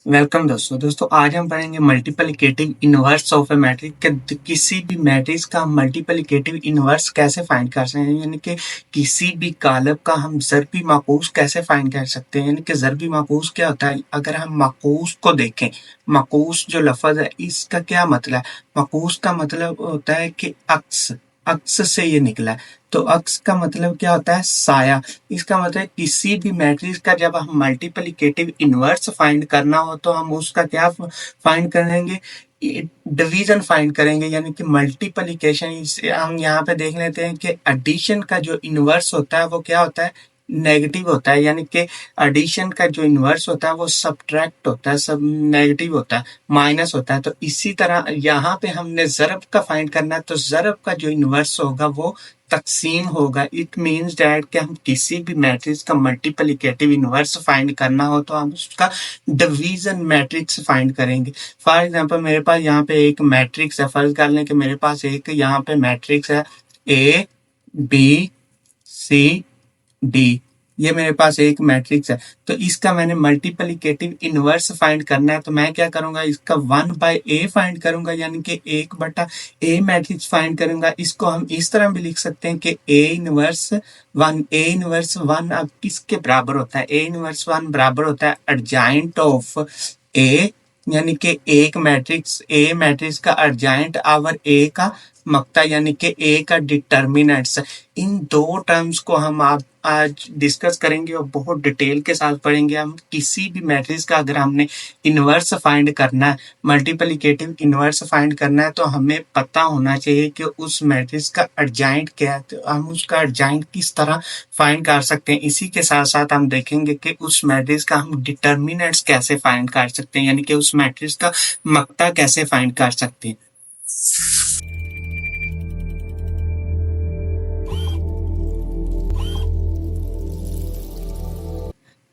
Welcome दोस्तों। आज हम पढ़ेंगे multiplicative inverse of A matrix के किसी भी मैट्रिक्स का हम मल्टीप्लिकेटिव इनवर्स कैसे फाइंड कर सकते हैं, यानी कि किसी भी कालब का हम ज़रबी माकूस कैसे फाइंड कर सकते हैं। यानी कि ज़रबी माकूस क्या होता है? अगर हम माकूस को देखें, माकूस जो लफ्ज़ है इसका क्या मतलब है? माकूस का मतलब होता है कि अक्स, अक्स से ये निकला है। तो अक्स का मतलब क्या होता है? साया। इसका मतलब किसी भी मैट्रिक्स का जब हम मल्टीप्लिकेटिव इनवर्स फाइंड करना हो तो हम उसका क्या फाइंड करेंगे? डिवीजन फाइंड करेंगे, यानी कि मल्टीप्लिकेशन। इसे हम यहाँ पे देख लेते हैं कि एडिशन का जो इनवर्स होता है वो क्या होता है? नेगेटिव होता है। यानी कि एडिशन का जो इनवर्स होता है वो सब्ट्रैक्ट होता है, सब नेगेटिव होता है, माइनस होता है। तो इसी तरह यहाँ पे हमने ज़रब का फाइंड करना है, तो ज़रब का जो इनवर्स होगा वो तकसीम होगा। इट मीन्स डैट कि हम किसी भी मैट्रिक्स का मल्टीप्लिकेटिव इनवर्स फाइंड करना हो तो हम उसका डिवीजन मैट्रिक्स फाइंड करेंगे। फॉर एग्जांपल मेरे पास यहाँ पे एक मैट्रिक्स है, फर्ज कर लें कि मेरे पास एक यहाँ पे मैट्रिक्स है ए बी सी डी। ये मेरे पास एक मैट्रिक्स है, तो इसका मैंने मल्टीप्लिकेटिव इनवर्स फाइंड करना है। तो मैं क्या करूंगा? इसका 1/a फाइंड करूंगा, यानी कि 1/a मैट्रिक्स फाइंड करूंगा। इसको हम इस तरह भी लिख सकते हैं कि a इनवर्स 1 अब किसके बराबर होता है? a इनवर्स 1 बराबर होता है एडजाइंट ऑफ a, यानी कि एक मैट्रिक्स ए मैट्रिक्स का अर्जाइंट आवर ए का मक्ता, यानी कि ए का डिटर्मिनेंट्स। इन दो टर्म्स को हम आज डिस्कस करेंगे और बहुत डिटेल के साथ पढ़ेंगे। हम किसी भी मैट्रिक्स का अगर हमने इनवर्स फाइंड करना है, मल्टीप्लिकेटिव इनवर्स फाइंड करना है, तो हमें पता होना चाहिए कि उस मैट्रिक्स का अर्जाइंट क्या है। तो हम उसका अर्जाइंट किस तरह फाइंड कर सकते हैं। इसी के साथ साथ हम देखेंगे कि उस मैट्रिक्स का हम डिटर्मिनेंट्स कैसे फाइंड कर सकते हैं, यानी कि उस मैट्रिक्स का मक्ता कैसे फाइंड कर सकते हैं।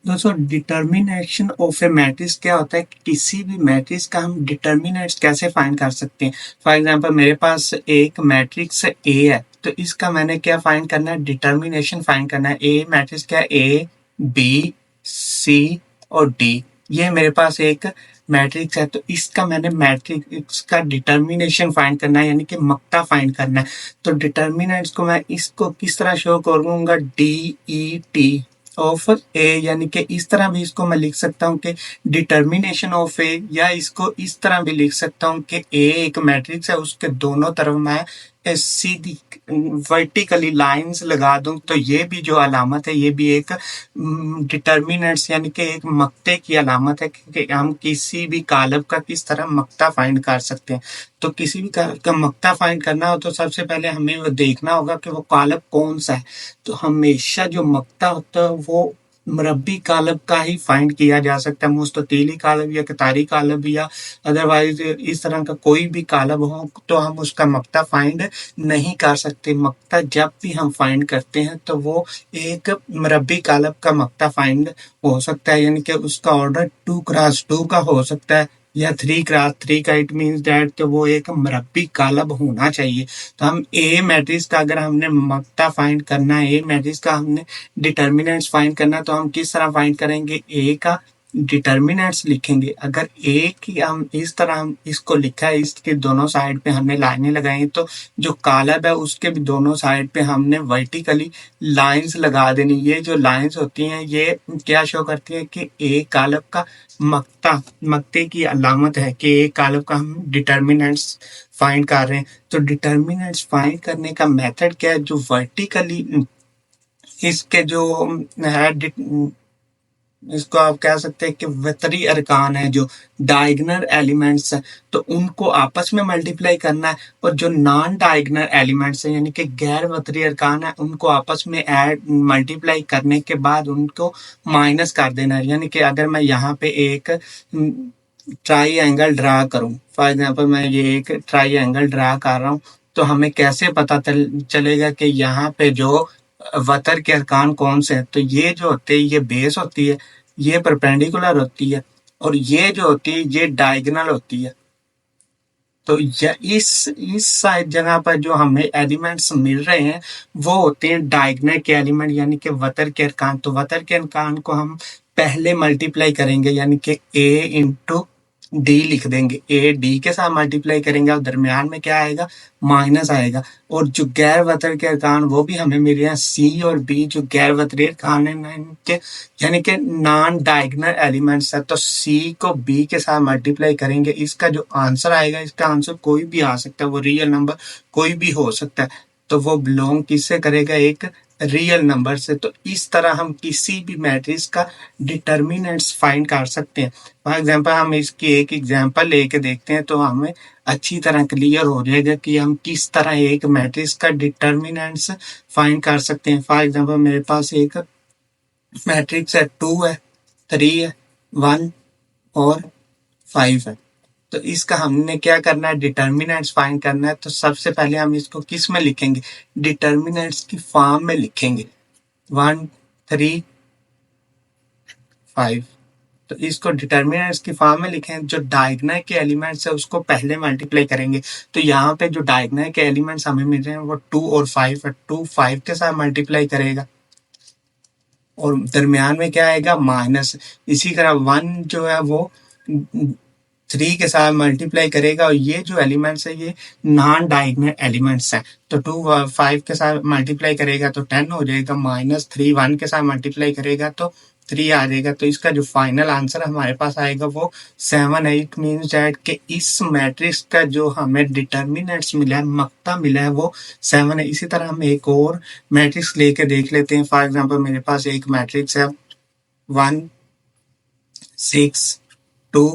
दोस्तों, डिटर्मिनेशन ऑफ ए मैट्रिक्स क्या होता है? किसी भी मैट्रिक्स का हम डिटर्मिनेंट्स कैसे फाइंड कर सकते हैं। फॉर एग्जांपल मेरे पास एक मैट्रिक्स ए है, तो इसका मैंने क्या फाइंड करना है? डिटर्मिनेशन फाइंड करना है। ए मैट्रिक्स क्या है? ए बी सी और डी। ये मेरे पास एक मैट्रिक्स है, तो इसका मैंने मैट्रिक्स का डिटर्मिनेशन फाइंड करना है, यानी कि मक्ता फाइंड करना है। तो डिटर्मिनेंट्स को मैं इसको किस तरह शो करूंगा? DET ऑफ ए, यानी कि इस तरह भी इसको मैं लिख सकता हूँ कि डिटर्मिनेशन ऑफ ए, या इसको इस तरह भी लिख सकता हूँ कि ए एक मैट्रिक्स है, उसके दोनों तरफ मैं सीधी वर्टिकली लाइंस लगा दूं, तो ये भी जो अलामत है ये भी एक डिटर्मिनेंट्स यानी कि एक मक्ते की अलामत है कि हम किसी भी कालब का किस तरह मक्ता फाइंड कर सकते हैं। तो किसी भी कालब का मक्ता फाइंड करना हो तो सबसे पहले हमें वो देखना होगा कि वो कालब कौन सा है। तो हमेशा जो मक्ता होता है वो मरबी कालब का ही फाइंड किया जा सकता है। मुस्ततीली कालब या कतारी कालब या अदरवाइज इस तरह का कोई भी कालब हो तो हम उसका मक्ता फाइंड नहीं कर सकते। मक्ता जब भी हम फाइंड करते हैं तो वो एक मरबी कालब का मक्ता फाइंड हो सकता है, यानी कि उसका ऑर्डर 2x2 का हो सकता है या 3x3 का। इट मीन्स दैट कि वो एक मरबी कालब होना चाहिए। तो हम ए मैट्रिक्स का अगर हमने मक्ता फाइंड करना है, ए मैट्रिक्स का हमने डिटर्मिनेंट्स फाइंड करना, तो हम किस तरह फाइंड करेंगे? ए का डिटर्मिनेंट्स लिखेंगे। अगर ए की हम इस तरह हम इसको लिखा है, इसके दोनों साइड पे हमने लाइनें लगाई, तो जो कालब है उसके भी दोनों साइड पे हमने वर्टिकली लाइंस लगा देनी। ये जो लाइंस होती हैं ये क्या शो करती है कि ए कालब का मक्ता, मक्ते की अलामत है कि ए कालब का हम डिटर्मिनेंट्स फाइंड कर रहे हैं। तो डिटर्मिनेंट्स फाइंड करने का मेथड क्या है? जो वर्टिकली इसके जो है, इसको आप कह सकते हैं कि वतरी अरकान है, जो डायगनल एलिमेंट्स है, तो उनको आपस में मल्टीप्लाई करना है। और जो नॉन डायगनल एलिमेंट्स है, यानी कि गैर वतरी अरकान है, उनको आपस में ऐड मल्टीप्लाई करने के बाद उनको माइनस कर देना है। यानी कि अगर मैं यहाँ पे एक ट्राई एंगल ड्रा करूँ, फॉर एग्जाम्पल मैं ये एक ट्राई एंगल ड्रा कर रहा हूँ, तो हमें कैसे पता चलेगा कि यहाँ पे जो वतर के अरकान कौन से हैं? तो ये जो होते हैं ये बेस होती है, ये परपेंडिकुलर होती है, और ये जो होती है ये डायगोनल होती है। तो इस साइड जगह पर जो हमें एलिमेंट्स मिल रहे हैं वो होते हैं डायगोनल के एलिमेंट, यानी कि वतर के अरकान। तो वतर के अरकान को हम पहले मल्टीप्लाई करेंगे, यानी कि ए इंटू डी लिख देंगे। ए डी के साथ मल्टीप्लाई करेंगे और दरमियान में क्या आएगा, माइनस आएगा। और जो गैर वतर के अरकान वो भी हमें मिले हैं, सी और बी जो गैर वतरी अरकान है इनके, यानी कि नॉन डायगोनल एलिमेंट्स है। तो सी को बी के साथ मल्टीप्लाई करेंगे, इसका जो आंसर आएगा, इसका आंसर कोई भी आ सकता है, वो रियल नंबर कोई भी हो सकता है। तो वो बिलोंग किससे करेगा, एक रियल नंबर से। तो इस तरह हम किसी भी मैट्रिक्स का डिटर्मिनेंट्स फाइंड कर सकते हैं। फॉर एग्जांपल हम इसकी एक एग्जांपल लेके देखते हैं तो हमें अच्छी तरह क्लियर हो जाएगा कि हम किस तरह एक मैट्रिक्स का डिटर्मिनेंट्स फाइंड कर सकते हैं। फॉर एग्जांपल मेरे पास एक मैट्रिक्स है, 2 है, 3 है, 1 और 5 है। तो इसका हमने क्या करना है, डिटर्मिनेंट्स फाइंड करना है। तो सबसे पहले हम इसको किस में लिखेंगे, डिटर्मिनेंट्स की फॉर्म में लिखेंगे, 1 3 5। तो इसको डिटर्मिनेंट्स की फॉर्म में लिखें। जो डायगोनल के एलिमेंट्स है उसको पहले मल्टीप्लाई करेंगे। तो यहाँ पे जो डायगोनल के एलिमेंट्स हमें मिल रहे हैं वो 2 और 5 है। 2 5 के साथ मल्टीप्लाई करेगा और दरमियान में क्या आएगा, माइनस। इसी तरह 1 जो है वो 3 के साथ मल्टीप्लाई करेगा और ये जो एलिमेंट्स है ये नॉन डायगोनल एलिमेंट्स हैं। तो 2 5 के साथ मल्टीप्लाई करेगा तो 10 हो जाएगा, माइनस 3 1 के साथ मल्टीप्लाई करेगा तो 3 आ जाएगा। तो इसका जो फाइनल आंसर हमारे पास आएगा वो 7 है। इट मीन्स दैट कि इस मैट्रिक्स का जो हमें डिटर्मिनेंट्स मिला है, मक्ता मिला है, वो 7 है। इसी तरह हम एक और मैट्रिक्स लेके देख लेते हैं। फॉर एग्जांपल मेरे पास एक मैट्रिक्स है 1 6 2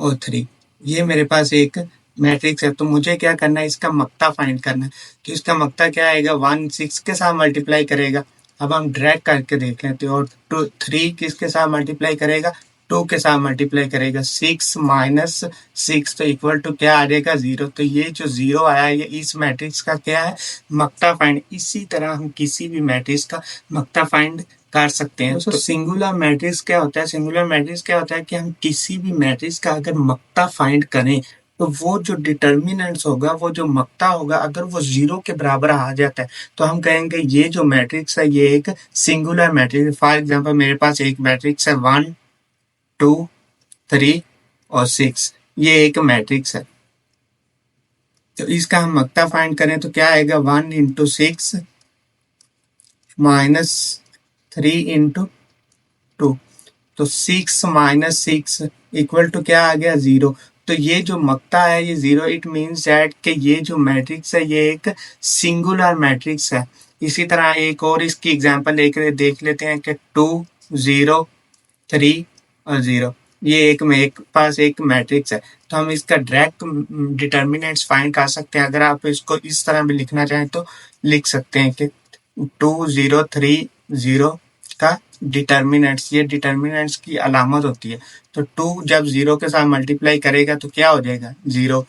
और 3। ये मेरे पास एक मैट्रिक्स है। तो मुझे क्या करना है, इसका मक्ता फाइंड करना है। तो इसका मक्ता क्या आएगा, 1 6 के साथ मल्टीप्लाई करेगा। अब हम ड्रैग करके देख लेते हैं। और 2 3 किसके साथ मल्टीप्लाई करेगा, 2 के साथ मल्टीप्लाई करेगा। 6 माइनस 6 तो इक्वल टू क्या आ जाएगा, 0। तो ये जो 0 आया ये इस मैट्रिक्स का क्या है, मक्ता फाइंड। इसी तरह हम किसी भी मैट्रिक्स का मक्ता फाइंड कर सकते हैं। तो सिंगुलर मैट्रिक्स क्या होता है, सिंगुलर मैट्रिक्स क्या होता है कि हम किसी भी मैट्रिक्स का अगर मक्ता फाइंड करें तो वो जो डिटर्मिनेंट्स होगा, वो जो मक्ता होगा, अगर वो 0 के बराबर आ जाता है तो हम कहेंगे ये जो मैट्रिक्स है ये एक सिंगुलर मैट्रिक्स है। फॉर एग्जांपल मेरे पास एक मैट्रिक्स है 1 2 3 और 6, ये एक मैट्रिक्स है। तो इसका हम मक्ता फाइंड करें तो क्या आएगा, 1 इंटू 6 माइनस 3 इंटू 2। तो 6 माइनस 6 इक्वल टू क्या आ गया, 0। तो ये जो मक्ता है ये 0। इट मीन्स दैट कि ये जो मैट्रिक्स है ये एक सिंगुलर मैट्रिक्स है। इसी तरह एक और इसकी एग्जांपल लेकर देख लेते हैं कि 2 0 3 और 0, ये एक पास एक मैट्रिक्स है। तो हम इसका डायरेक्ट डिटर्मिनेंट्स फाइंड कर सकते हैं। अगर आप इसको इस तरह भी लिखना चाहें तो लिख सकते हैं कि 2 0 3 0 का डिटर्मिनेंट्स, ये डिटर्मिनेंट्स की अलामत होती है। तो 2 जब 0 के साथ मल्टीप्लाई करेगा तो क्या हो जाएगा, 0।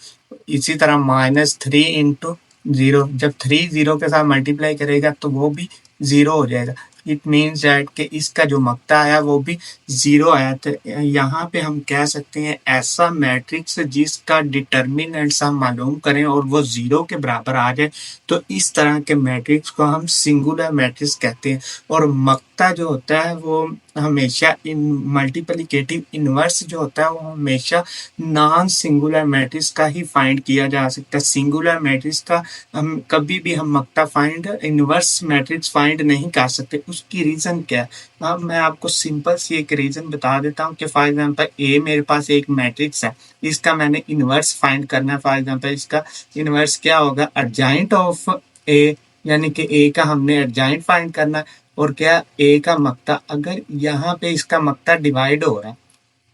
इसी तरह माइनस 3 इंटू 0, जब 3 0 के साथ मल्टीप्लाई करेगा तो वो भी 0 हो जाएगा। इट मीन्स दैट कि इसका जो मक्ता आया वो भी 0 आया। तो यहाँ पे हम कह सकते हैं ऐसा मैट्रिक्स जिसका डिटर्मिनेंट्स हम मालूम करें और वो 0 के बराबर आ जाए तो इस तरह के मैट्रिक्स को हम सिंगुलर मैट्रिक्स कहते हैं। और मक्ता जो होता है वो हमेशा इन मल्टीप्लिकेटिव इनवर्स जो होता है वो हमेशा नॉन सिंगुलर मैट्रिक्स का ही फाइंड किया जा सकता है। सिंगुलर मैट्रिक्स का हम कभी भी हम मक्ता फाइंड इनवर्स मैट्रिक्स फाइंड नहीं कर सकते। उसकी रीज़न क्या है, अब मैं आपको सिंपल सी एक रीज़न बता देता हूँ कि फॉर एग्जांपल ए मेरे पास एक मैट्रिक्स है, इसका मैंने इनवर्स फाइंड करना है। फॉर एग्जांपल इसका इनवर्स क्या होगा, एडजॉइंट ऑफ ए, यानी कि ए का हमने एडजॉइंट फाइंड करना है। और क्या, ए का मक्ता, अगर यहाँ पे इसका मक्ता डिवाइड हो रहा है,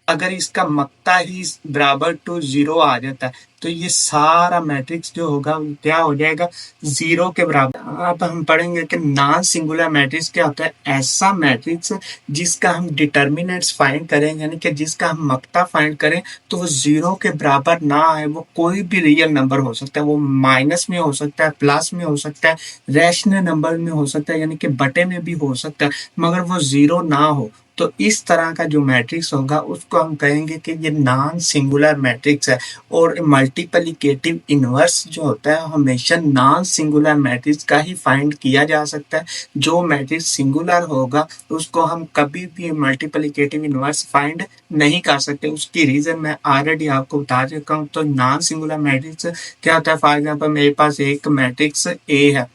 अगर इसका मक्ता ही बराबर टू 0 आ जाता है तो ये सारा मैट्रिक्स जो होगा क्या हो जाएगा, 0 के बराबर। अब हम पढ़ेंगे कि नॉन सिंगुलर मैट्रिक्स क्या होता है, ऐसा मैट्रिक्स जिसका हम डिटर्मिनेंट्स फाइंड करें, यानी कि जिसका हम मक्ता फाइंड करें तो वो 0 के बराबर ना आए। वो कोई भी रियल नंबर हो सकता है, वो माइनस में हो सकता है, प्लस में हो सकता है, रैशनल नंबर में हो सकता है, यानी कि बटे में भी हो सकता है, मगर वो 0 ना हो। तो इस तरह का जो मैट्रिक्स होगा उसको हम कहेंगे कि ये नॉन सिंगुलर मैट्रिक्स है। और मल्टीप्लिकेटिव इनवर्स जो होता है हमेशा नॉन सिंगुलर मैट्रिक्स का ही फाइंड किया जा सकता है। जो मैट्रिक्स सिंगुलर होगा उसको हम कभी भी मल्टीप्लिकेटिव इनवर्स फाइंड नहीं कर सकते। उसकी रीजन मैं ऑलरेडी आपको बता चुका हूँ। तो नॉन सिंगुलर मैट्रिक्स क्या होता है? फॉर एग्जाम्पल मेरे पास एक मैट्रिक्स ए है,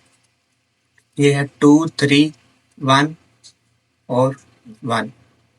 ये है 2 3 1 और 1।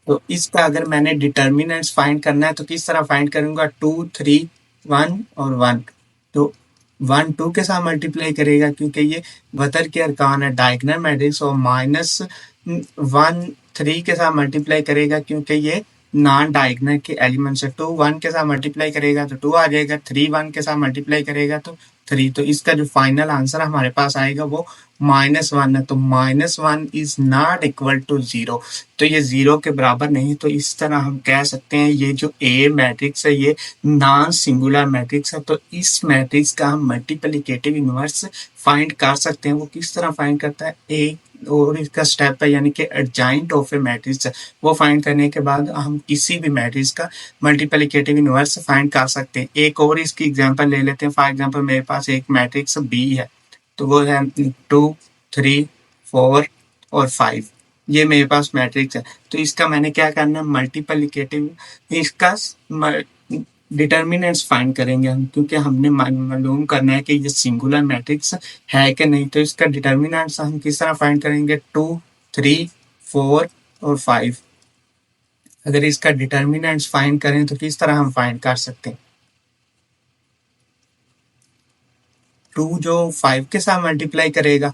तो इसका अगर मैंने डिटर्मिनेंट्स फाइंड करना है तो किस तरह फाइंड करूंगा? 2 3 1 और 1। तो 1 2 के साथ मल्टीप्लाई करेगा क्योंकि ये वतर के अरकान है डायगोनल मैट्रिक्स, और माइनस 1 3 के साथ मल्टीप्लाई करेगा क्योंकि ये नॉन डायगोनल के एलिमेंट्स है। 2 1 के साथ मल्टीप्लाई करेगा तो 2 आ जाएगा, 3 1 के साथ मल्टीप्लाई करेगा तो 3। तो इसका जो फाइनल आंसर हमारे पास आएगा वो -1 है। तो -1 इज नॉट इक्वल टू 0। तो ये 0 के बराबर नहीं। तो इस तरह हम कह सकते हैं ये जो ए मैट्रिक्स है ये नॉन सिंगुलर मैट्रिक्स है। तो इस मैट्रिक्स का हम मल्टीप्लिकेटिव इनवर्स फाइंड कर सकते हैं। वो किस तरह फाइंड करता है? एक और इसका स्टेप है, यानी कि एडजाइंट ऑफ ए मैट्रिक्स है। वो फाइंड करने के बाद हम किसी भी मैट्रिक्स का मल्टीप्लिकेटिव इनवर्स फाइंड कर सकते हैं। एक और इसकी एग्जांपल ले लेते हैं। फॉर एग्जांपल मेरे पास एक मैट्रिक्स बी है, तो वो है 2 3 4 और 5। ये मेरे पास मैट्रिक्स है। तो इसका मैंने क्या करना है? मल्टीप्लिकेटिव इसका डिटर्मिनेंट्स फाइंड करेंगे हम, क्योंकि हमने मालूम करना है कि ये सिंगुलर मैट्रिक्स है कि नहीं। तो इसका डिटर्मिनेंट्स हम किस तरह फाइंड करेंगे? 2 3 4 और 5। अगर इसका डिटर्मिनेंट्स फाइंड करें तो किस तरह हम फाइंड कर सकते हैं? 2 जो 5 के साथ मल्टीप्लाई करेगा,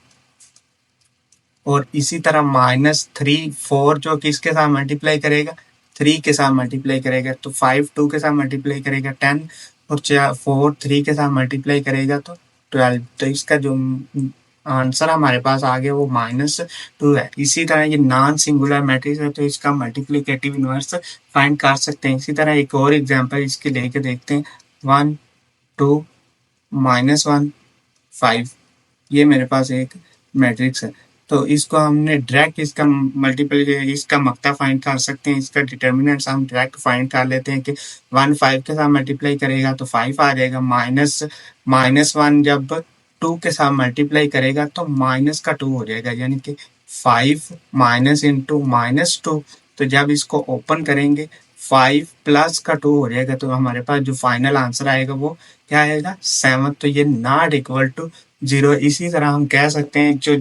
और इसी तरह -3 4 जो किसके साथ मल्टीप्लाई करेगा? 3 के साथ मल्टीप्लाई करेगा। तो 5 2 के साथ मल्टीप्लाई करेगा 10, और 4 3 के साथ मल्टीप्लाई करेगा तो 12। तो इसका जो आंसर हमारे पास आ गया वो -2 है। इसी तरह ये नॉन सिंगुलर मैट्रिक्स है तो इसका मल्टीप्लिकेटिव इनवर्स फाइंड कर सकते हैं। इसी तरह एक और एग्जांपल इसके लेके देखते हैं। 1 2 -1 5। ये मेरे पास एक मैट्रिक्स है। तो इसको हमने डायरेक्ट इसका मल्टीपल इसका मक्ता फाइंड कर सकते हैं। इसका डिटर्मिनेंट्स हम डायरेक्ट फाइंड कर लेते हैं कि 1 5 के साथ मल्टीप्लाई करेगा तो 5 आ जाएगा। -1 जब 2 के साथ मल्टीप्लाई करेगा तो माइनस का 2 हो जाएगा, यानी कि 5 माइनस इंटू -2। तो जब इसको ओपन करेंगे 5 प्लस का 2 हो जाएगा। तो हमारे पास जो फाइनल आंसर आएगा वो क्या आएगा? 7। तो ये नॉट इक्वल टू 0। इसी तरह हम कह सकते हैं जो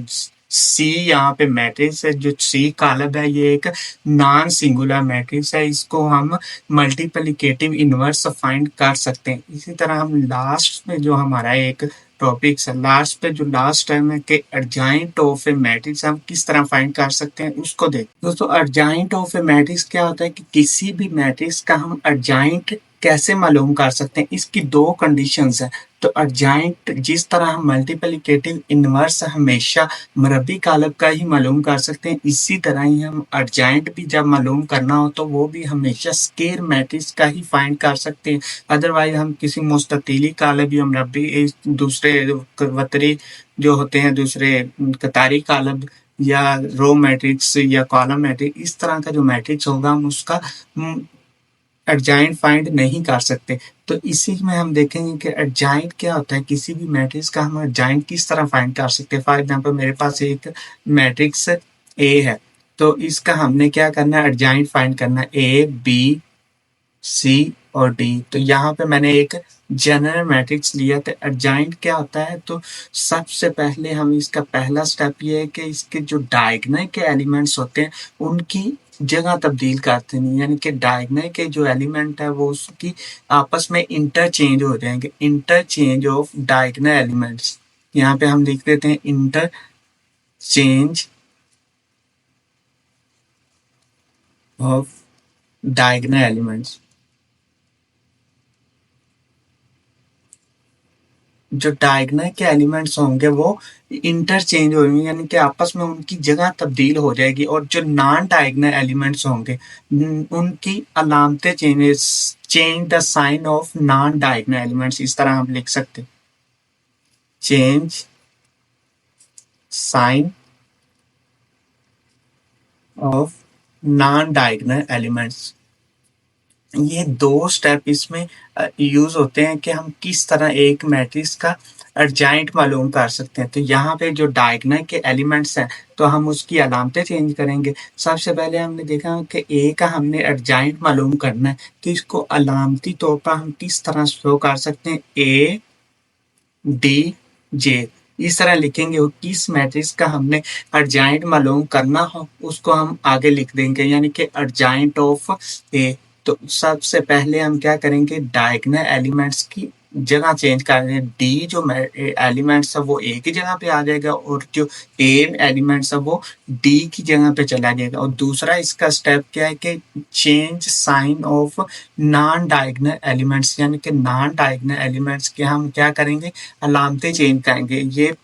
सी यहाँ पे मैट्रिक्स है, जो सी कॉलम है, ये एक नॉन सिंगुलर मैट्रिक्स है। इसको हम मल्टीप्लिकेटिव इनवर्स फाइंड कर सकते हैं। इसी तरह हम लास्ट में जो हमारा एक टॉपिक्स है, लास्ट पे जो लास्ट टर्म है कि एडजाइंट ऑफ ए मैट्रिक्स हम किस तरह फाइंड कर सकते हैं उसको देख। दोस्तों एडजाइंट ऑफ ए मैट्रिक्स क्या होता है कि किसी भी मैट्रिक्स का हम एडजाइंट कैसे मालूम कर सकते हैं? इसकी दो कंडीशंस है। तो एडजाइंट जिस तरह हम मल्टीप्लिकेटिव इनवर्स हमेशा मरबी कालब का ही मालूम कर सकते हैं, इसी तरह ही हम एडजाइंट भी जब मालूम करना हो तो वो भी हमेशा स्केर मैट्रिक्स का ही फाइंड कर सकते हैं। अदरवाइज हम किसी मुस्ततीली कालब या मरबी दूसरे वतरी जो होते हैं, दूसरे कतारी कालब या रो मैट्रिक्स या कॉलम मैट्रिक्स, इस तरह का जो मैट्रिक्स होगा हम उसका एडजाइंट फाइंड नहीं कर सकते। तो इसी में हम देखेंगे कि एडजाइंट क्या होता है। किसी भी मैट्रिक्स का हम एडजाइंट किस तरह फाइंड कर सकते हैं। फॉर एग्जांपल मेरे पास एक मैट्रिक्स ए है, तो इसका हमने क्या करना है? एडजाइंट फाइंड करना है, ए बी सी और डी। तो यहाँ पे मैंने एक जनरल मैट्रिक्स लिया। तो एडजाइंट क्या होता है? तो सबसे पहले हम इसका पहला स्टेप ये है कि इसके जो डायगोनल के एलिमेंट्स होते हैं उनकी जगह तब्दील करते हैं, यानी कि डायगोनल के जो एलिमेंट है वो उसकी आपस में इंटरचेंज हो जाएंगे। इंटरचेंज ऑफ डायगोनल एलिमेंट्स, यहाँ पे हम लिख देते हैं इंटरचेंज ऑफ डायगोनल एलिमेंट्स। जो डायगोनल के एलिमेंट्स होंगे वो इंटरचेंज होंगे, यानी कि आपस में उनकी जगह तब्दील हो जाएगी। और जो नॉन डायगोनल एलिमेंट्स होंगे उनकी अलामतें change the sign of non diagonal elements, इस तरह हम लिख सकते हैं, change sign of non diagonal elements. ये दो स्टेप इसमें यूज होते हैं कि हम किस तरह एक मैट्रिक्स का अर्जाइंट मालूम कर सकते हैं। तो यहाँ पे जो डायगोनल के एलिमेंट्स हैं तो हम उसकी अलामतें चेंज करेंगे। सबसे पहले हमने देखा कि ए का हमने अर्जाइंट मालूम करना है, तो इसको अलामती तौर पर हम किस तरह शो कर सकते हैं, ए डी जे इस तरह लिखेंगे और किस मैट्रिक्स का हमने अर्जाइंट मालूम करना हो उसको हम आगे लिख देंगे, यानी कि अर्जाइंट ऑफ ए। तो सबसे पहले हम क्या करेंगे, डायगोनल एलिमेंट्स की जगह चेंज कर देंगे। डी जो एलिमेंट्स है वो ए की जगह पे आ जाएगा और जो ए एलिमेंट्स है वो डी की जगह पे चला जाएगा। और दूसरा इसका स्टेप क्या है कि change sign of non diagonal elements, यानी कि नॉन डायगोनल एलिमेंट्स के हम क्या करेंगे, अलामतें चेंज करेंगे। ये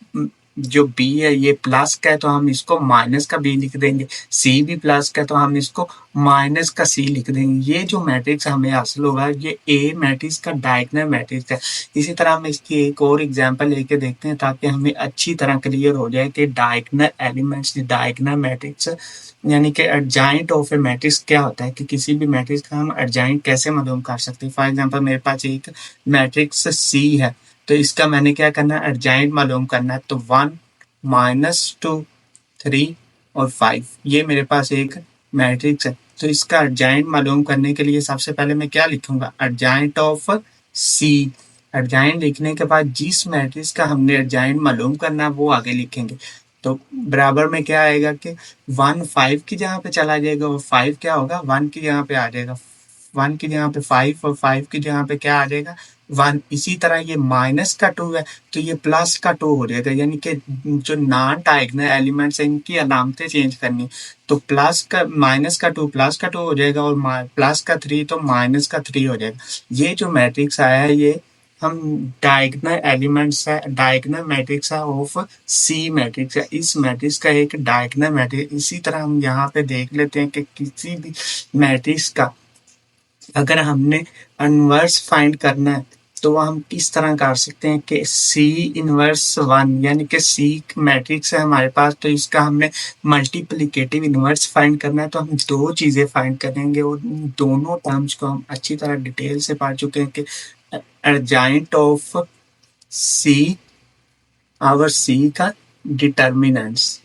जो बी है ये प्लस का है तो हम इसको माइनस का बी लिख देंगे, सी भी प्लस का है तो हम इसको माइनस का सी लिख देंगे। ये जो मैट्रिक्स हमें हासिल होगा ये ए मैट्रिक्स का डायगोनल मैट्रिक्स है। इसी तरह हम इसकी एक और एग्जांपल लेके देखते हैं ताकि हमें अच्छी तरह क्लियर हो जाए कि डायगोनल एलिमेंट्स डायगोनल मैट्रिक्स यानी कि अर्जाइंट ऑफ ए मैट्रिक्स क्या होता है, कि किसी भी मैट्रिक्स का हम अर्जाइंट कैसे मालूम कर सकते हैं। फॉर एग्जांपल मेरे पास एक मैट्रिक्स सी है तो इसका मैंने क्या करना है, अर्जाइंट मालूम करना है। तो 1 -2 3 और 5 ये मेरे पास एक मैट्रिक्स है। तो इसका अर्जाइंट मालूम करने के लिए सबसे पहले मैं क्या लिखूंगा, अर्जाइंट ऑफ सी। अर्जाइंट लिखने के बाद जिस मैट्रिक्स का हमने अर्जाइंट मालूम करना है वो आगे लिखेंगे। तो बराबर में क्या आएगा कि 1 5 की जगह पे चला जाएगा और 5 क्या होगा, 1 की जगह पे आ जाएगा। 1 की जगह पे 5 और 5 की जगह पे क्या आ जाएगा, 1। इसी तरह ये माइनस का 2 है तो ये प्लस का 2 हो जाएगा, यानी कि जो नॉन डायगोनल एलिमेंट्स है इनकी अलामतें चेंज करनी। तो प्लस का माइनस का 2 प्लस का 2 हो जाएगा और प्लस का 3 तो माइनस का 3 हो जाएगा। ये जो मैट्रिक्स आया है ये हम डायगोनल एलिमेंट्स है, डायगोनल मैट्रिक्स है ऑफ सी मैट्रिक्स है। इस मैट्रिक्स का एक डायगोनल मैट्रिक्स। इसी तरह हम यहाँ पे देख लेते हैं कि किसी भी मैट्रिक्स का अगर हमने इनवर्स फाइंड करना है तो हम किस तरह कर सकते हैं कि सी इनवर्स 1 यानी कि सी मैट्रिक्स है हमारे पास, तो इसका हमने मल्टीप्लिकेटिव इनवर्स फाइंड करना है। तो हम दो चीज़ें फाइंड करेंगे और दोनों टर्म्स को हम अच्छी तरह डिटेल से पढ़ चुके हैं कि अर्जाइंट ऑफ सी आवर सी का डिटर्मिनेंट्स।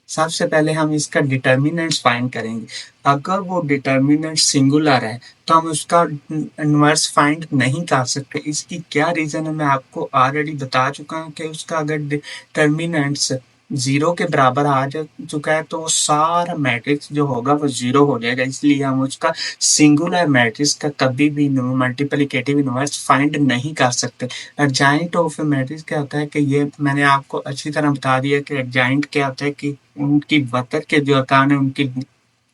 सबसे पहले हम इसका डिटर्मिनेंट्स फाइंड करेंगे। अगर वो डिटर्मिनेंट सिंगुलर है तो हम उसका इनवर्स फाइंड नहीं कर सकते। इसकी क्या रीज़न है मैं आपको ऑलरेडी बता चुका हूँ कि उसका अगर डिटर्मिनेंट्स 0 के बराबर आ चुका है तो वो सारा मैट्रिक्स जो होगा वो 0 हो जाएगा। इसलिए हम उसका सिंगुलर मैट्रिक्स का कभी भी मल्टीप्लिकेटिव इनवर्स फाइंड नहीं कर सकते। अर्जाइंट ऑफ ए मैट्रिक्स क्या होता है कि ये मैंने आपको अच्छी तरह बता दिया कि अर्जाइंट क्या होता है कि उनकी वक्र के जो अरकान है उनकी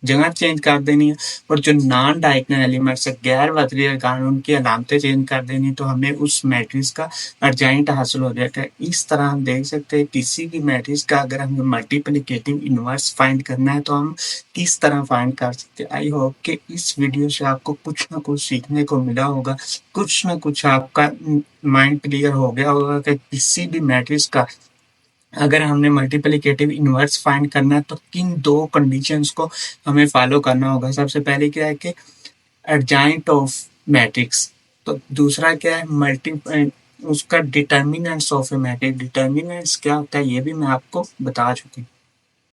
जगह चेंज कर देनी है और जो नॉन डायगोनल एलिमेंट्स है गैर वक्री अरकान उनकी अलामतें चेंज कर देनी, तो हमें उस मैट्रिक्स का अर्जाइंट हासिल हो जाता है। इस तरह हम देख सकते हैं किसी भी मैट्रिक्स का अगर हमें मल्टीप्लिकेटिव इनवर्स फाइंड करना है तो हम किस तरह फाइंड कर सकते हैं। आई होप कि इस वीडियो से आपको कुछ ना कुछ सीखने को मिला होगा, कुछ ना कुछ आपका माइंड क्लियर हो गया होगा कि किसी भी मैट्रिक्स का अगर हमने मल्टीप्लिकेटिव इनवर्स फाइंड करना है तो किन दो कंडीशंस को हमें फॉलो करना होगा। सबसे पहले क्या है कि अर्जाइंट ऑफ मैट्रिक्स, तो दूसरा क्या है मल्टी उसका determinants of A matrix. Determinants क्या होता है ये भी मैं आपको बता चुकी हूँ।